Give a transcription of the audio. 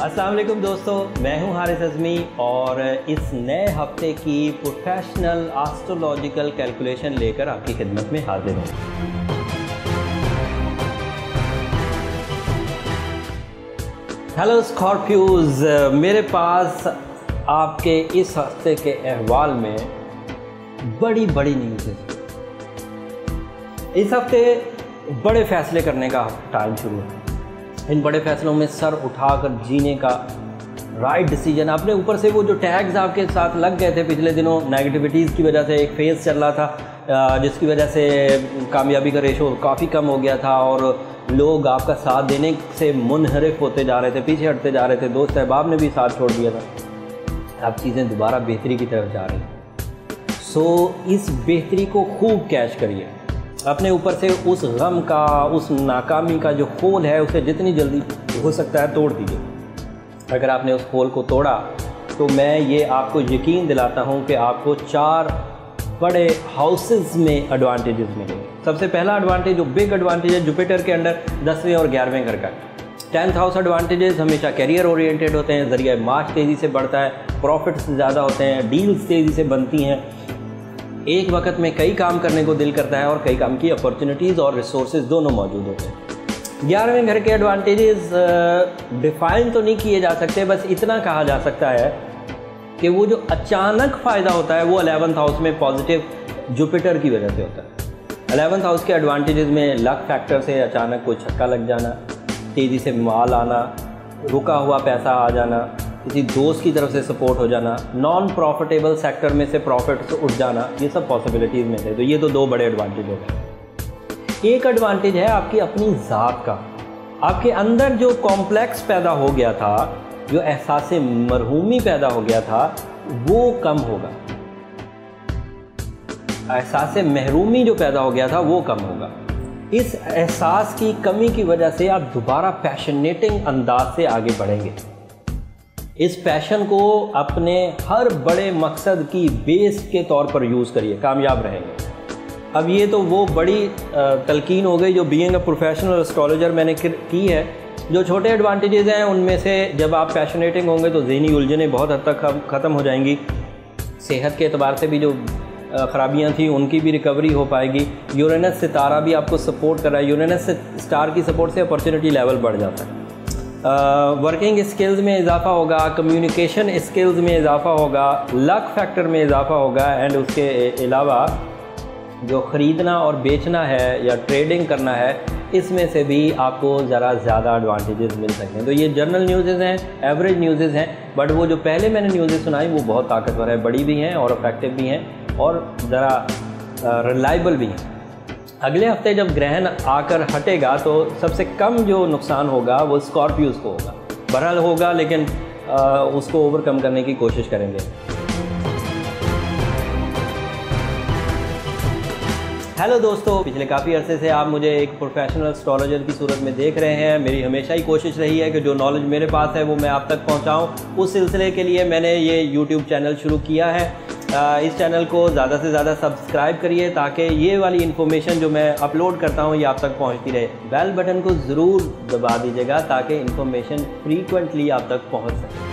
अस्सलाम वालेकुम दोस्तों, मैं हूं हारिस अज़मी और इस नए हफ्ते की प्रोफेशनल एस्ट्रोलॉजिकल कैलकुलेशन लेकर आपकी खिदमत में हाजिर हूं। हेलो स्कॉर्पियोज, मेरे पास आपके इस हफ्ते के अहवाल में बड़ी न्यूज़ है। इस हफ्ते बड़े फैसले करने का टाइम शुरू है। इन बड़े फैसलों में सर उठाकर जीने का राइट डिसीजन। अपने ऊपर से वो जो टैग्स आपके साथ लग गए थे पिछले दिनों नेगेटिविटीज़ की वजह से, एक फेज़ चल रहा था जिसकी वजह से कामयाबी का रेशो काफ़ी कम हो गया था और लोग आपका साथ देने से मुनहरिफ होते जा रहे थे, पीछे हटते जा रहे थे। दोस्त अहबाब ने भी साथ छोड़ दिया था। अब चीज़ें दोबारा बेहतरी की तरफ जा रही हैं। सो इस बेहतरी को खूब कैच करिए। अपने ऊपर से उस गम का, उस नाकामी का जो खोल है उसे जितनी जल्दी हो सकता है तोड़ दीजिए। अगर आपने उस खोल को तोड़ा तो मैं ये आपको यकीन दिलाता हूँ कि आपको 4 बड़े हाउसेस में एडवांटेजेस मिलेंगे। सबसे पहला एडवांटेज, जो बिग एडवांटेज है, जुपिटर के अंडर 10वें और 11वें घर का 10th हाउस एडवांटेजेस हमेशा कैरियर ओरिएंटेड होते हैं। ज़रिया मार्च तेज़ी से बढ़ता है, प्रॉफिट्स ज़्यादा होते हैं, डील्स तेज़ी से बनती हैं, एक वक्त में कई काम करने को दिल करता है और कई काम की अपॉर्चुनिटीज़ और रिसोर्सेज दोनों मौजूद होते हैं। 11वें घर के एडवांटेजेस डिफाइन तो नहीं किए जा सकते, बस इतना कहा जा सकता है कि वो जो अचानक फ़ायदा होता है वो 11th हाउस में पॉजिटिव जुपिटर की वजह से होता है। 11th हाउस के एडवांटेजेस में लक फैक्टर से अचानक कोई छक्का लग जाना, तेज़ी से माल आना, रुका हुआ पैसा आ जाना, किसी दोस्त की तरफ से सपोर्ट हो जाना, नॉन प्रॉफिटेबल सेक्टर में से प्रॉफिट्स उठ जाना, ये सब पॉसिबिलिटीज़ में थे। तो ये तो 2 बड़े एडवांटेज हो गए। एक एडवांटेज है आपकी अपनी ज़ात का। आपके अंदर जो कॉम्प्लेक्स पैदा हो गया था, जो एहसास मरहूमी पैदा हो गया था, वो कम होगा। एहसास महरूमी जो पैदा हो गया था वो कम होगा। इस एहसास की कमी की वजह से आप दोबारा पैशनेटिंग अंदाज से आगे बढ़ेंगे। इस पैशन को अपने हर बड़े मकसद की बेस के तौर पर यूज़ करिए, कामयाब रहेंगे। अब ये तो वो बड़ी तलकीन हो गई जो बीइंग अ प्रोफेशनल एस्ट्रोलॉजर मैंने की है। जो छोटे एडवांटेजेस हैं उनमें से जब आप पैशनेटिंग होंगे तो ज़हनी उलझनें बहुत हद तक ख़त्म हो जाएंगी। सेहत के एतबार से भी जो ख़राबियाँ थी उनकी भी रिकवरी हो पाएगी। यूरेनस सितारा भी आपको सपोर्ट कर रहा है। यूरेनस स्टार की सपोर्ट से अपॉर्चुनिटी लेवल बढ़ जाता है। वर्किंग स्किल्स में इजाफा होगा, कम्युनिकेशन स्किल्स में इजाफा होगा, लक फैक्टर में इजाफा होगा एंड उसके अलावा जो ख़रीदना और बेचना है या ट्रेडिंग करना है, इसमें से भी आपको ज़रा ज़्यादा एडवांटेजेस मिल सकते हैं। तो ये जनरल न्यूज़ेज़ हैं, एवरेज न्यूज़ेज़ हैं, बट वो जो पहले मैंने न्यूज़ेज़ सुनाई वो बहुत ताकतवर है, बड़ी भी हैं और इफेक्टिव भी हैं और ज़रा रिलायबल भी हैं। अगले हफ्ते जब ग्रहण आकर हटेगा तो सबसे कम जो नुकसान होगा वो स्कॉर्पियोज़ को होगा। बहरहाल होगा, लेकिन उसको ओवरकम करने की कोशिश करेंगे। हेलो दोस्तों, पिछले काफ़ी अरसे से आप मुझे एक प्रोफेशनल एस्ट्रोलॉजर की सूरत में देख रहे हैं। मेरी हमेशा ही कोशिश रही है कि जो नॉलेज मेरे पास है वो मैं आप तक पहुंचाऊं। उस सिलसिले के लिए मैंने ये यूट्यूब चैनल शुरू किया है। इस चैनल को ज़्यादा से ज़्यादा सब्सक्राइब करिए ताकि ये वाली इन्फॉर्मेशन जो मैं अपलोड करता हूँ ये आप तक पहुँचती रहे। बेल बटन को ज़रूर दबा दीजिएगा ताकि इन्फॉर्मेशन फ्रीक्वेंटली आप तक पहुँच सके।